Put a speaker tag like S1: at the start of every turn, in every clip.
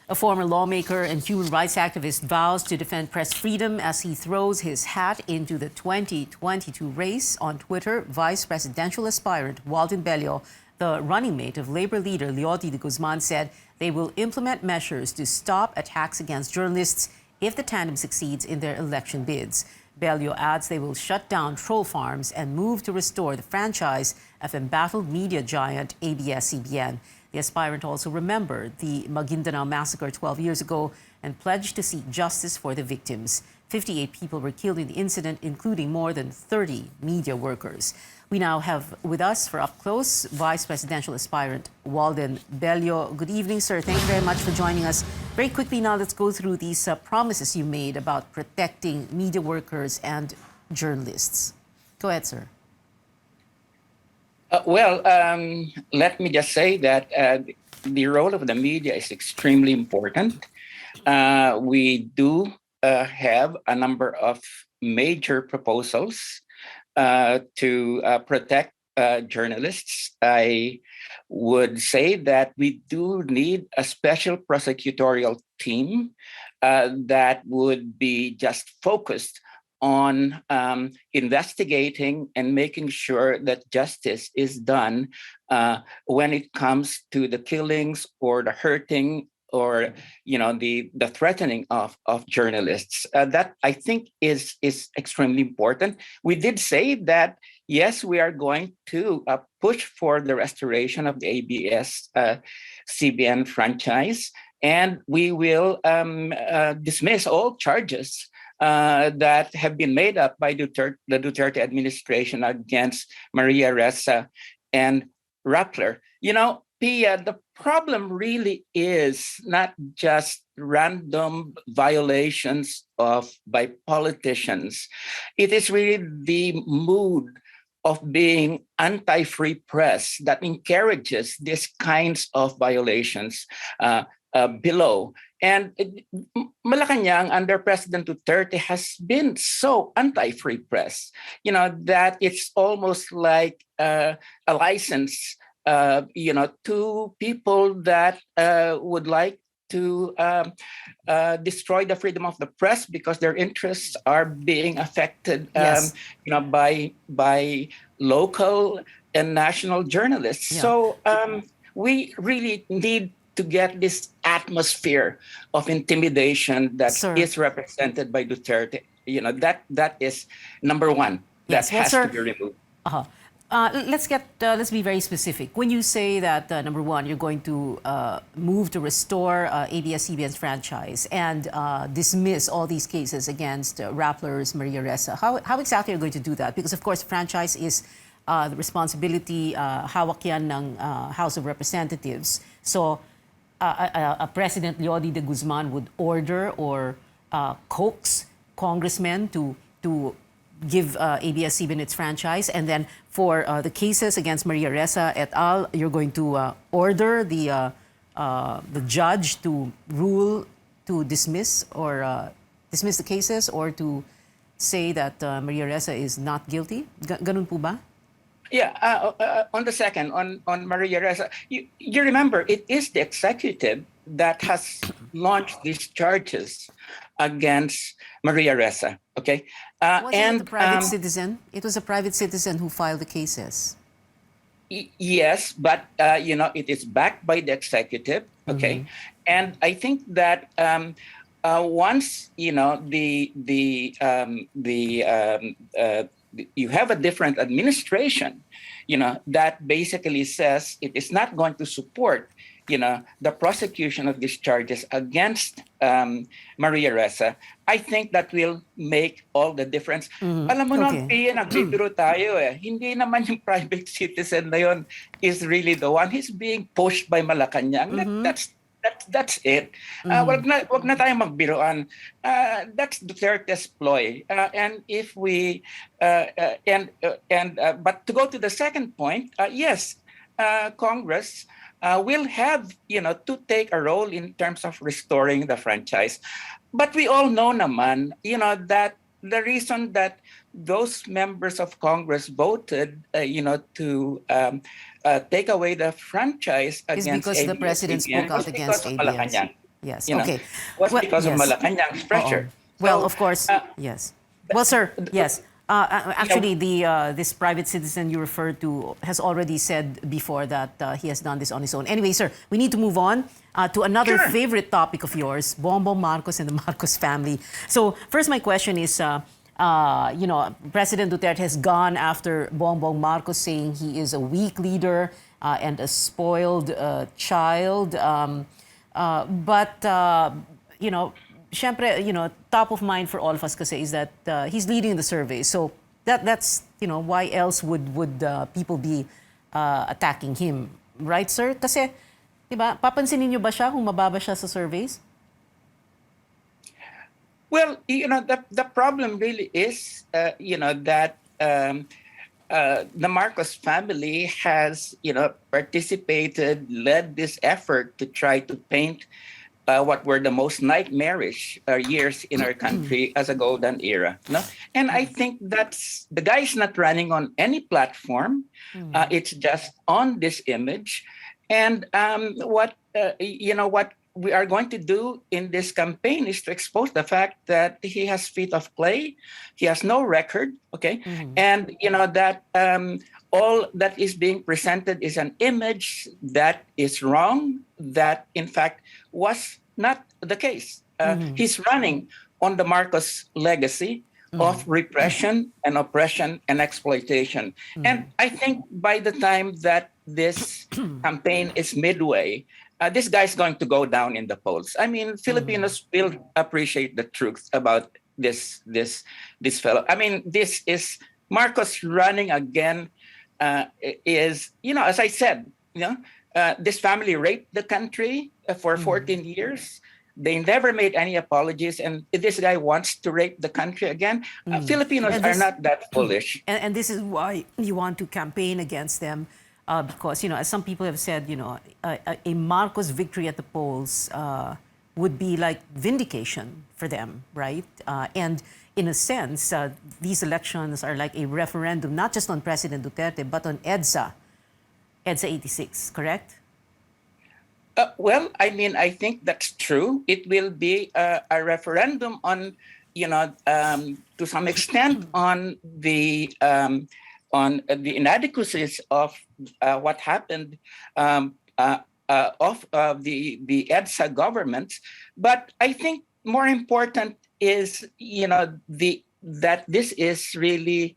S1: A former lawmaker and human rights activist vows to defend press freedom as he throws his hat into the 2022 race. On Twitter, vice presidential aspirant Walden Bello, the running mate of Labor leader Leoty de Guzman, said they will implement measures to stop attacks against journalists if the tandem succeeds in their election bids. Bello adds they will shut down troll farms and move to restore the franchise of embattled media giant ABS-CBN. The aspirant also remembered the Maguindanao massacre 12 years ago and pledged to seek justice for the victims. 58 people were killed in the incident, including more than 30 media workers. We now have with us for Up Close, Vice Presidential Aspirant Walden Bello. Good evening, sir. Thank you very much for joining us. Very quickly now, let's go through these promises you made about protecting media workers and journalists. Go ahead, sir.
S2: Let me just say that the role of the media is extremely important. We do have a number of major proposals to protect journalists. I would say that we do need a special prosecutorial team that would be just focused on investigating and making sure that justice is done when it comes to the killings or the hurting or the threatening of journalists. That I think is extremely important. We did say that yes, we are going to push for the restoration of the ABS-CBN franchise, and we will dismiss all charges that have been made up by the Duterte administration against Maria Ressa and Rappler. Pia, the problem really is not just random violations by politicians. It is really the mood of being anti-free press that encourages these kinds of violations below. And Malacanang under President Duterte has been so anti-free press, that it's almost like a license to people that would like to destroy the freedom of the press because their interests are being affected,
S1: Yes.
S2: by local and national journalists.
S1: Yeah.
S2: So we really need to get this atmosphere of intimidation that
S1: Sir.
S2: is represented by Duterte. That is number one.
S1: Yes.
S2: That has
S1: Sir,
S2: to be removed.
S1: Let's be very specific. When you say that number one, you're going to move to restore ABS-CBN's franchise and dismiss all these cases against Rappler's Maria Ressa, how exactly are you going to do that? Because of course, franchise is the responsibility hawak yan ng House of Representatives. So a President Leoty de Guzman would order or coax congressmen to give ABS-CBN its franchise, and then for the cases against Maria Ressa et al., you're going to order the judge to rule to dismiss the cases or to say that Maria Ressa is not guilty. Ganun po ba?
S2: Yeah. On the second, on Maria Ressa, you remember it is the executive that has launched these charges against Maria Ressa. Okay.
S1: Wasn't it a private citizen? It was a private citizen who filed the cases.
S2: Yes, but it is backed by the executive. Okay, and I think that once you have a different administration, that basically says it is not going to support the prosecution of these charges against Maria Ressa, I think that will make all the difference. Alam mo naman, Pia, nagbibiro tayo eh. Hindi naman yung private citizen na yun is really the one. He's being pushed by Malacanang. That's it. Wag na tayong magbiroan. That's Duterte's ploy. And if we but to go to the second point, yes, Congress will have to take a role in terms of restoring the franchise. But we all know naman, that the reason that those members of Congress voted, to take away the franchise
S1: Is
S2: against
S1: because the president spoke out against ABS. Yes.
S2: You know,
S1: Okay.
S2: was
S1: Well,
S2: because of
S1: yes.
S2: Malacanang's
S1: Oo.
S2: pressure.
S1: Well,
S2: So,
S1: of course, yes. Well, sir, yes.
S2: you know,
S1: Actually, this private citizen you referred to has already said before that he has done this on his own. Anyway, sir, we need to move on to another
S2: sure.
S1: favorite topic of yours, Bombo Marcos and the Marcos family. So, first, my question is, President Duterte has gone after Bombo Marcos, saying he is a weak leader and a spoiled child. But syempre, top of mind for all of us kasi is that he's leading the survey. So that's why else would people be attacking him, right, sir? Kasi, 'di ba? Papansinin niyo ba siya kung mababa siya sa surveys?
S2: Well, the problem really is, that the Marcos family has, participated, led this effort to try to paint what were the most nightmarish years in our country as a golden era. No? And I think that's the guy is not running on any platform. It's just on this image. And what we are going to do in this campaign is to expose the fact that he has feet of clay, he has no record, okay, and that all that is being presented is an image that is wrong, that in fact was not the case. He's running on the Marcos legacy of repression and oppression and exploitation. And I think by the time that this campaign is midway, this guy's going to go down in the polls. I mean, Filipinos will appreciate the truth about this fellow. I mean, this is Marcos running again. Is as I said, this family raped the country for 14 years. They never made any apologies, and this guy wants to rape the country again. Filipinos are not that foolish.
S1: And this is why you want to campaign against them, because as some people have said, a Marcos victory at the polls would be like vindication for them, right? And in a sense, these elections are like a referendum, not just on President Duterte, but on EDSA 86, correct?
S2: Well, I mean, I think that's true. It will be a referendum on, to some extent, on the inadequacies of what happened of the EDSA government. But I think more important is, that this is really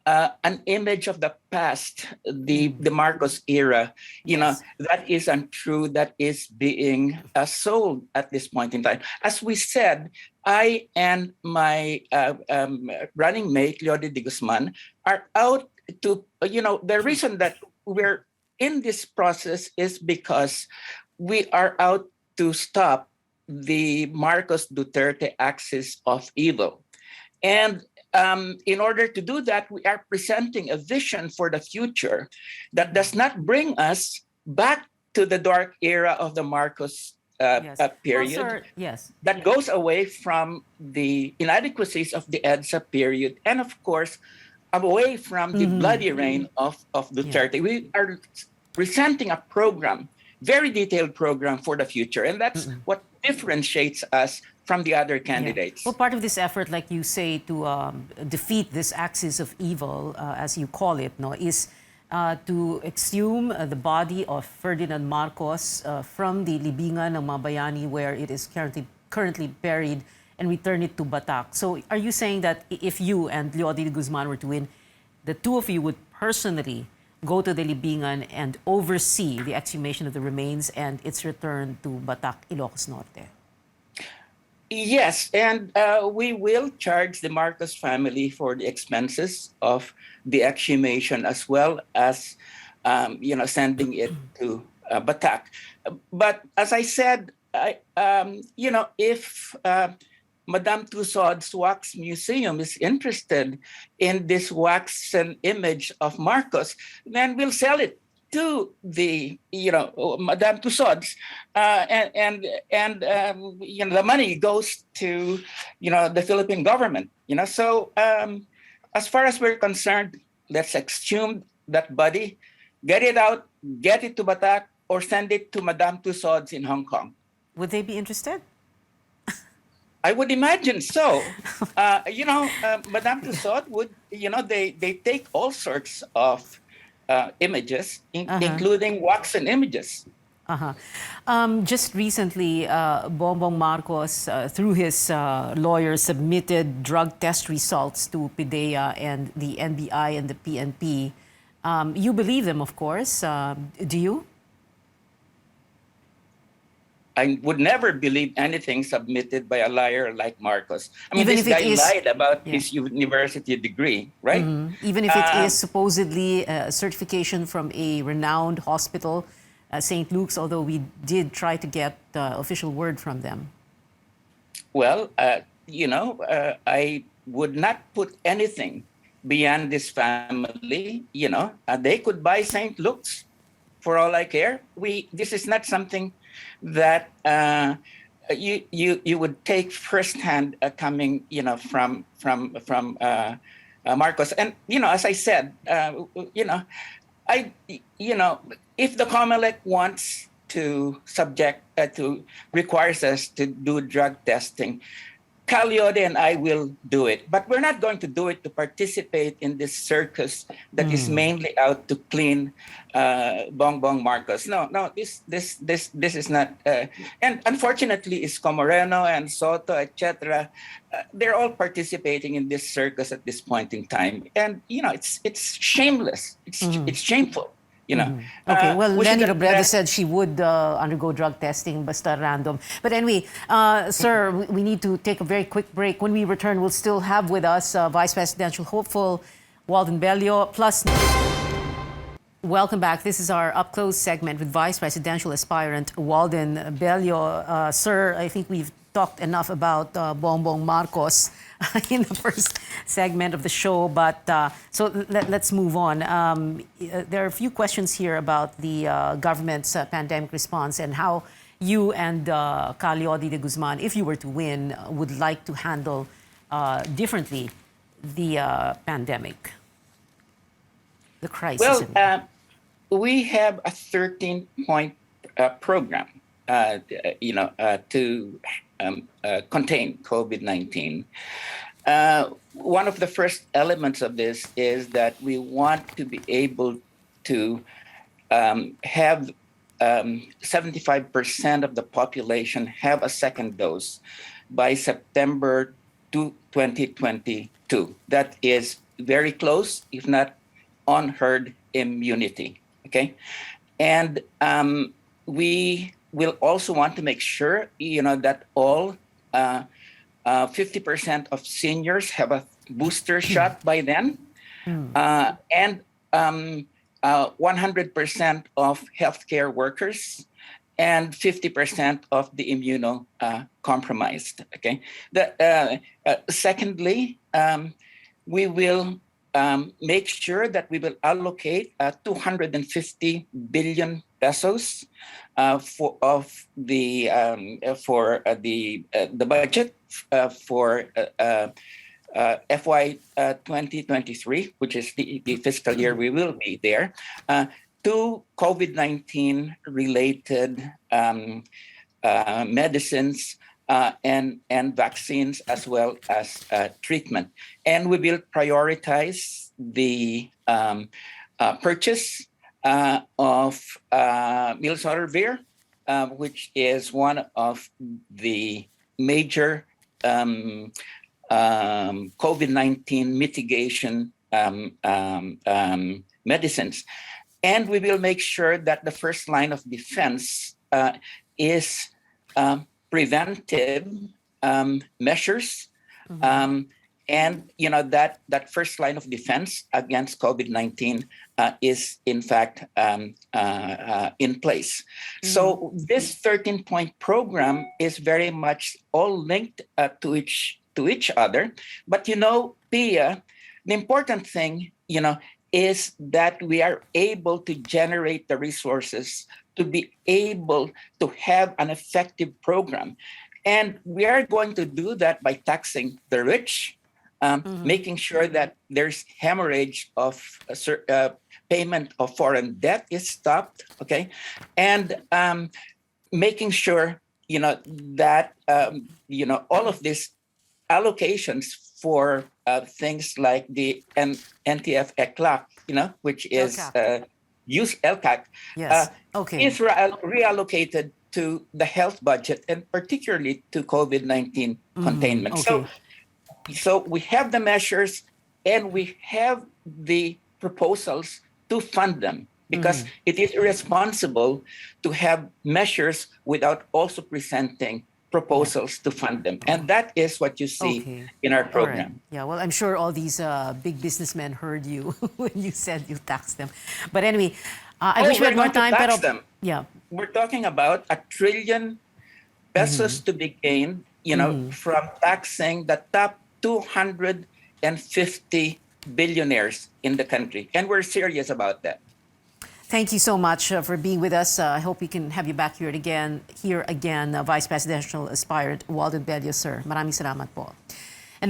S2: an image of the past, the Marcos era. That is untrue. That is being sold at this point in time. As we said, I and my running mate Leody de Guzman are out to. The reason that we're in this process is because we are out to stop the Marcos Duterte axis of evil, and in order to do that, we are presenting a vision for the future that does not bring us back to the dark era of the Marcos period.
S1: Well, sir, yes.
S2: That goes away from the inadequacies of the EDSA period, and of course, away from the bloody reign of Duterte. We are presenting a program, very detailed program for the future, and that's what differentiates us from the other candidates.
S1: Well, part of this effort, like you say, to defeat this axis of evil, as you call it, is to exhume the body of Ferdinand Marcos from the libingan ng mga bayani where it is currently buried and return it to Batak. So are you saying that if you and Leody de Guzman were to win, the two of you would personally go to the libingan and oversee the exhumation of the remains and its return to Batak, Ilocos Norte?
S2: Yes, and we will charge the Marcos family for the expenses of the exhumation as well as, sending it to Batak. But as I said, if Madame Tussauds Wax Museum is interested in this waxen image of Marcos, then we'll sell it to the Madame Tussauds, and the money goes to the Philippine government. So as far as we're concerned, let's exhume that body, get it out, get it to Batak, or send it to Madame Tussauds in Hong Kong.
S1: Would they be interested?
S2: I would imagine so. Madame Tussaud would, they take all sorts of images, including Watson images.
S1: Uh-huh. Just recently, Bombo Marcos, through his lawyer, submitted drug test results to PIDEA and the NBI and the PNP. You believe them, of course. Do you?
S2: I would never believe anything submitted by a liar like Marcos. I mean,
S1: Even
S2: this
S1: if it
S2: guy
S1: is,
S2: lied about
S1: yeah.
S2: his university degree, right?
S1: Even if it is supposedly a certification from a renowned hospital, St. Luke's, although we did try to get official word from them.
S2: Well, I would not put anything beyond this family. They could buy St. Luke's for all I care. This is not something that you would take firsthand coming, from Marcos. And as I said, if the COMELEC wants to requires us to do drug testing, Calyode and I will do it, but we're not going to do it to participate in this circus that is mainly out to clean Bongbong Marcos. No, this is not. And unfortunately, Isko Moreno and Soto, etc., they're all participating in this circus at this point in time, and it's shameless. It's shameful.
S1: Okay, well, Lenny Robredo said she would undergo drug testing, basta random. But anyway, sir, we need to take a very quick break. When we return, we'll still have with us Vice Presidential hopeful Walden Bello, plus... Welcome back. This is our up-close segment with Vice Presidential aspirant Walden Bello. Sir, I think we've talked enough about Bongbong Marcos in the first segment of the show, but so let's move on. There are a few questions here about the government's pandemic response and how you and Calyode de Guzman, if you were to win, would like to handle differently the pandemic, the crisis.
S2: Well, we have a 13-point program, to contain COVID-19. One of the first elements of this is that we want to be able to have 75% of the population have a second dose by September 2022. That is very close, if not on herd immunity. Okay, and we will also want to make sure, that all 50% of seniors have a booster shot by then, and 100% of healthcare workers and 50% of the immunocompromised. Okay. Secondly, we will make sure that we will allocate 250 billion pesos for the budget for FY 2023, which is the fiscal year we will be there, to COVID-19 related medicines and vaccines, as well as treatment. And we will prioritize the purchase of Milsarvir, which is one of the major COVID-19 mitigation medicines. And we will make sure that the first line of defense is preventive measures, and that first line of defense against COVID-19 is in fact in place. So this 13-point program is very much all linked to each other. But Pia, the important thing is that we are able to generate the resources to be able to have an effective program. And we are going to do that by taxing the rich, making sure that there's hemorrhage of payment of foreign debt is stopped, okay? And making sure that all of these allocations for things like the NTF ECLAC, which is use LCAC,
S1: Yes. Okay.
S2: is reallocated to the health budget and particularly to COVID-19 containment.
S1: Okay.
S2: So we have the measures and we have the proposals to fund them, because it is irresponsible to have measures without also presenting proposals to fund them. And that is what you see in our program.
S1: All right. Yeah, well, I'm sure all these big businessmen heard you when you said you taxed them. But anyway, I wish we had more time.
S2: Tax
S1: Pero,
S2: them.
S1: yeah.
S2: We're talking about ₱1 trillion to be gained, from taxing the top 250 billionaires in the country. And we're serious about that.
S1: Thank you so much for being with us. I hope we can have you back here again, Vice Presidential Aspirant Walden Bello, sir. Maraming salamat po.